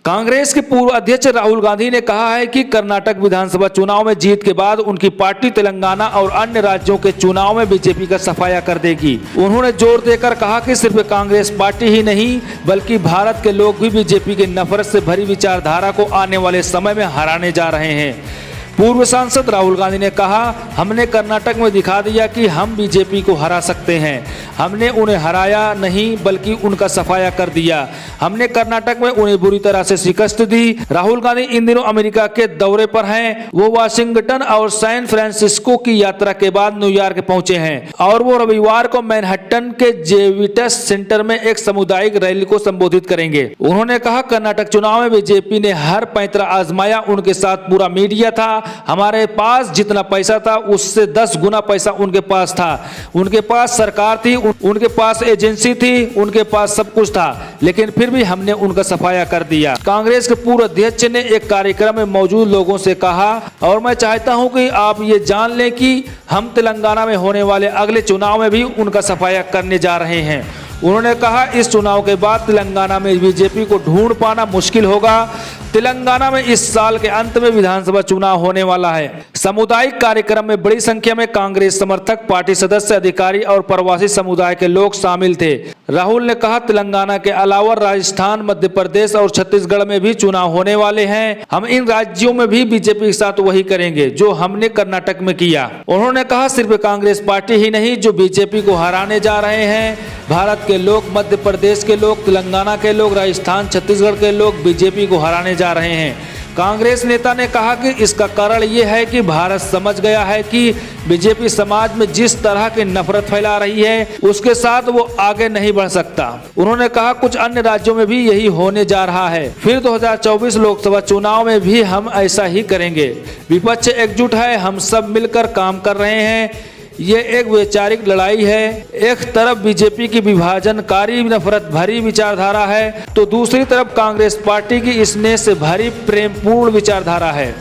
कांग्रेस के पूर्व अध्यक्ष राहुल गांधी ने कहा है कि कर्नाटक विधानसभा चुनाव में जीत के बाद उनकी पार्टी तेलंगाना और अन्य राज्यों के चुनाव में बीजेपी का सफाया कर देगी। उन्होंने जोर देकर कहा कि सिर्फ कांग्रेस पार्टी ही नहीं बल्कि भारत के लोग भी बीजेपी की नफरत से भरी विचारधारा को आने वाले समय में हराने जा रहे हैं। पूर्व सांसद राहुल गांधी ने कहा, हमने कर्नाटक में दिखा दिया कि हम बीजेपी को हरा सकते हैं। हमने उन्हें हराया नहीं बल्कि उनका सफाया कर दिया। हमने कर्नाटक में उन्हें बुरी तरह से शिकस्त दी। राहुल गांधी इन दिनों अमेरिका के दौरे पर हैं। वो वाशिंगटन और सैन फ्रांसिस्को की यात्रा के बाद न्यूयॉर्क पहुंचे हैं और वो रविवार को मैनहट्टन के जेविटस सेंटर में एक सामुदायिक रैली को संबोधित करेंगे। उन्होंने कहा, कर्नाटक चुनाव में बीजेपी ने हर पैंतरा आजमाया। उनके साथ पूरा मीडिया था। हमारे पास जितना पैसा था उससे 10 गुना पैसा उनके पास था। उनके पास सरकार थी, उनके पास एजेंसी थी, उनके पास सब कुछ था, लेकिन फिर भी हमने उनका सफाया कर दिया। कांग्रेस के पूर्व अध्यक्ष ने एक कार्यक्रम में मौजूद लोगों से कहा, और मैं चाहता हूं कि आप ये जान लें कि हम तेलंगाना में होने वाले अगले चुनाव में भी उनका सफाया करने जा रहे हैं। उन्होंने कहा, इस चुनाव के बाद तेलंगाना में बीजेपी को ढूंढ पाना मुश्किल होगा। तेलंगाना में इस साल के अंत में विधानसभा चुनाव होने वाला है। सामुदायिक कार्यक्रम में बड़ी संख्या में कांग्रेस समर्थक, पार्टी सदस्य, अधिकारी और प्रवासी समुदाय के लोग शामिल थे। राहुल ने कहा, तेलंगाना के अलावा राजस्थान, मध्य प्रदेश और छत्तीसगढ़ में भी चुनाव होने वाले हैं। हम इन राज्यों में भी बीजेपी के साथ वही करेंगे जो हमने कर्नाटक में किया। उन्होंने कहा, सिर्फ कांग्रेस पार्टी ही नहीं जो बीजेपी को हराने जा रहे हैं। भारत के लोग, मध्य प्रदेश के लोग, तेलंगाना के लोग, राजस्थान, छत्तीसगढ़ के लोग बीजेपी को हराने जा रहे हैं। कांग्रेस नेता ने कहा कि इसका कारण यह है कि भारत समझ गया है कि बीजेपी समाज में जिस तरह की नफरत फैला रही है उसके साथ वो आगे नहीं बढ़ सकता। उन्होंने कहा, कुछ अन्य राज्यों में भी यही होने जा रहा है। फिर 2024 लोकसभा चुनाव में भी हम ऐसा ही करेंगे। विपक्ष एकजुट है, हम सब मिलकर काम कर रहे हैं। ये एक वैचारिक लड़ाई है। एक तरफ बीजेपी की विभाजनकारी नफरत भरी विचारधारा है तो दूसरी तरफ कांग्रेस पार्टी की स्नेह से भरी प्रेमपूर्ण विचारधारा है।